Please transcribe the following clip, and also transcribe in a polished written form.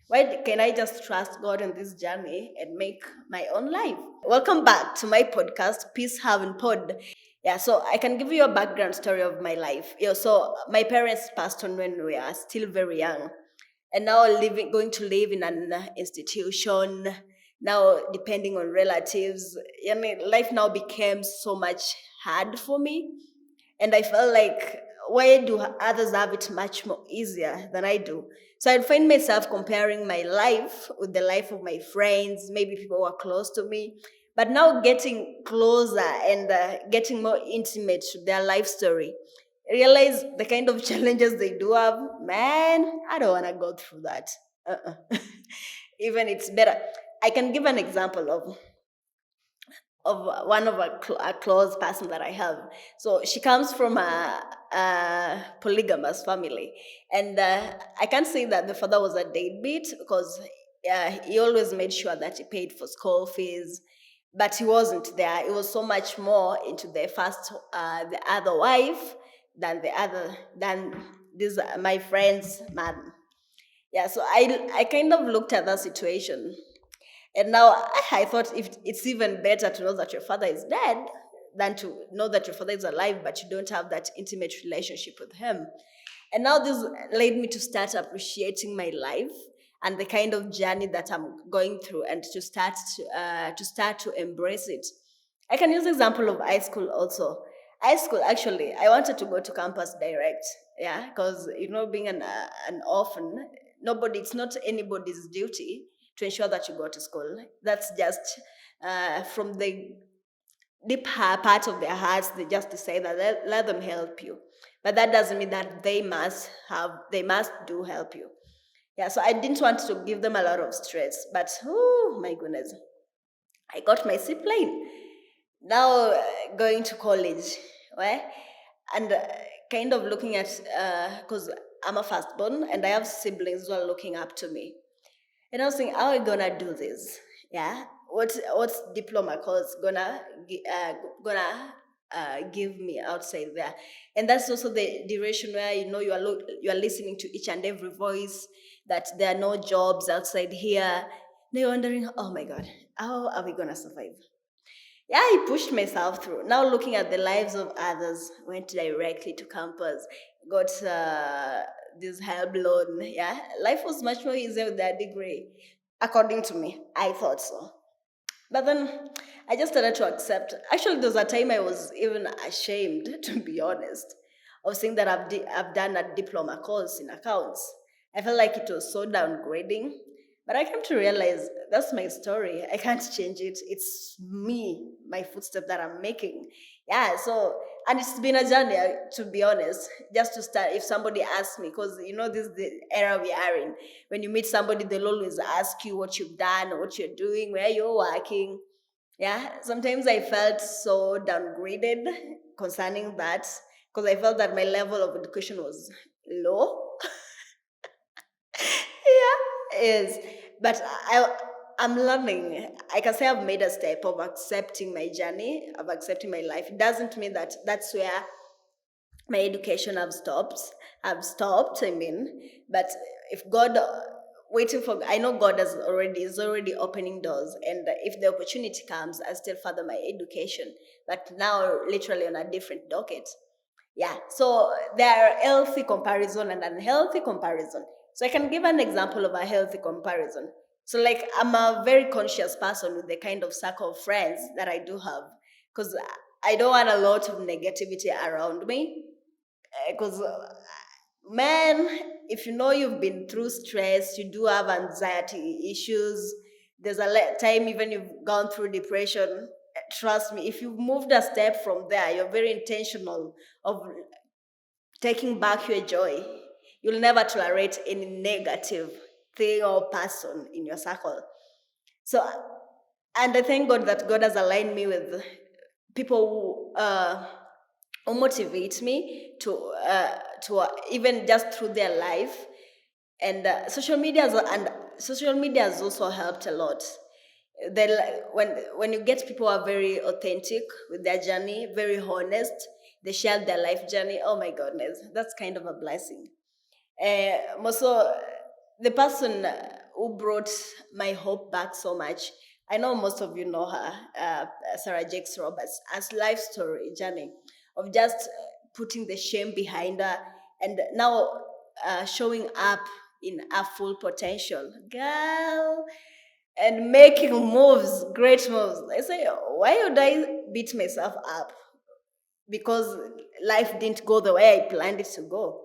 Why can I just trust God on this journey and make my own life? Welcome back to my podcast, Peace Haven Pod. Yeah, so I can give you a background story of my life. So my parents passed on when we are still very young, and now going to live in an institution. Now depending on relatives, life now became so much hard for me, and I felt like, why do others have it much more easier than I do? So I'd find myself comparing my life with the life of my friends, maybe people who are close to me, but now getting closer and getting more intimate to their life story. Realize the kind of challenges they do have. Man, I don't want to go through that. Uh-uh. Even it's better. I can give an example of one of a close person that I have. So she comes from a polygamous family, and I can't say that the father was a deadbeat because he always made sure that he paid for school fees, but he wasn't there. He was so much more into the other wife than this my friend's man. Yeah, so I kind of looked at that situation, and now I thought if it's even better to know that your father is dead than to know that your father is alive, but you don't have that intimate relationship with him. And now this led me to start appreciating my life and the kind of journey that I'm going through, and to start to embrace it. I can use the example of high school also. High school, actually, I wanted to go to campus direct, yeah, because being an orphan, nobody, it's not anybody's duty to ensure that you go to school. That's just from the part of their hearts. They just decide that let them help you, but that doesn't mean that they must do help you. Yeah, so I didn't want to give them a lot of stress, but oh my goodness, I got my zipline. Now going to college, right? And kind of looking at, because I'm a firstborn and I have siblings who are looking up to me. And I was thinking, how are we gonna do this? Yeah, what's diploma course gonna give me outside there? And that's also the duration where you are listening to each and every voice, that there are no jobs outside here. Now you're wondering, oh my God, how are we gonna survive? Yeah, I pushed myself through. Now looking at the lives of others, went directly to campus, got this help loan. Yeah, life was much more easier with that degree, according to me. I thought so. But then I just started to accept. Actually, there was a time I was even ashamed, to be honest, of saying that I've done a diploma course in accounts. I felt like it was so downgrading. But I came to realize that's my story. I can't change it. It's me, my footstep that I'm making. Yeah, so, and it's been a journey, to be honest, just to start. If somebody asks me, because this is the era we are in, when you meet somebody, they'll always ask you what you've done, or what you're doing, where you're working. Yeah, sometimes I felt so downgraded concerning that, because I felt that my level of education was low. Yeah, is. But I'm learning. I can say I've made a step of accepting my journey, of accepting my life. It doesn't mean that that's where my education have stopped. I've stopped, I mean. But if God waiting for, I know God is already opening doors, and if the opportunity comes, I still further my education, but now literally on a different docket. Yeah, so there are healthy comparison and unhealthy comparison. So I can give an example of a healthy comparison. So, like, I'm a very conscious person with the kind of circle of friends that I do have, because I don't want a lot of negativity around me. Because man, if you've been through stress, you do have anxiety issues. There's time even you've gone through depression. Trust me, if you've moved a step from there, you're very intentional of taking back your joy. You'll never tolerate any negative thing or person in your circle. So, and I thank God that God has aligned me with people who motivate me to even just through their life. And social media has also helped a lot. When you get people who are very authentic with their journey, very honest, they share their life journey. Oh my goodness, that's kind of a blessing. Also, the person who brought my hope back so much. I know most of you know her, Sarah Jakes Roberts, as life story journey of just putting the shame behind her and now showing up in her full potential. Girl, and making moves, great moves. I say, why would I beat myself up? Because life didn't go the way I planned it to go.